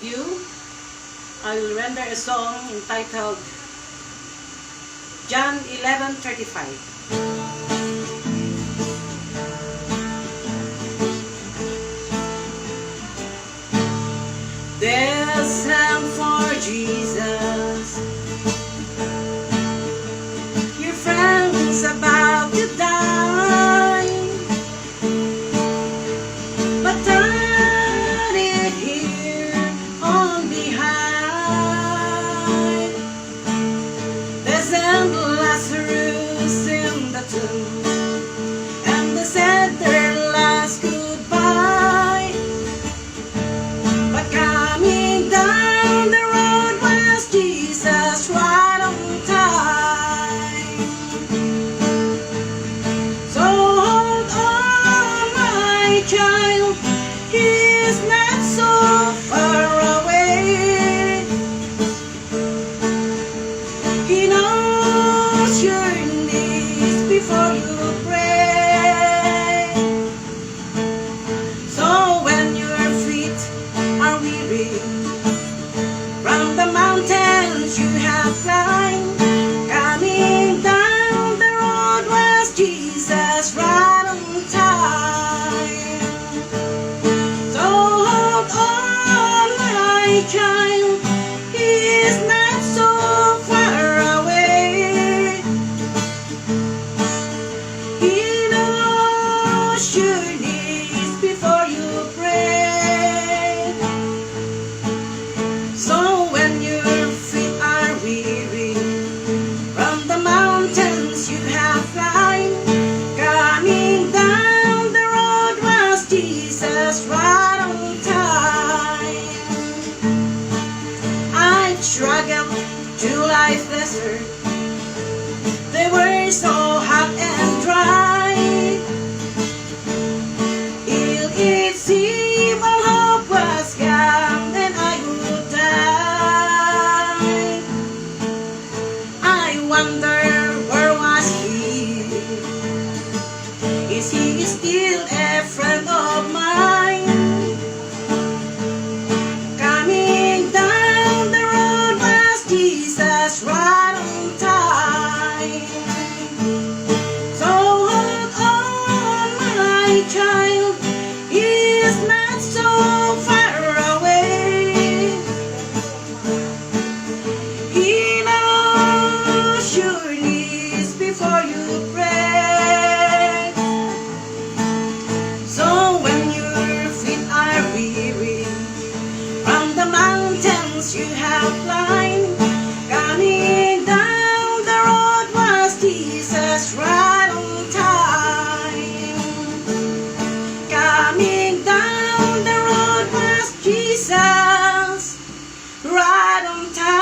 you, I will render a song entitled John 11:35. There's time for Jesus. Your friend's about to die, but God is here on behind. There's Lazarus in the tomb, and they said their last goodbye. But coming down the road was Jesus right on time. So hold on, my child, He is not so far away. He knows your needs before you pray. So when your feet are weary from the mountains you have climbed, coming down the road was Jesus right on time. So hold on, my child, He is not so far away. He knows your needs before you pray. So when your feet are weary from the mountains you have climbed, coming down the road was Jesus right on time. I struggled through life's desert. They were so hot and dry. It seemed all hope was gone and I would die. I wonder, where was He? Is He still a friend of mine? Coming down the road was Jesus right on time. So hold on, my child, He is not so far away. He knows your needs before you pray. So when your feet are weary from the mountains you have climbed, coming down the road was Jesus right on time. Coming down the road was Jesus right on time.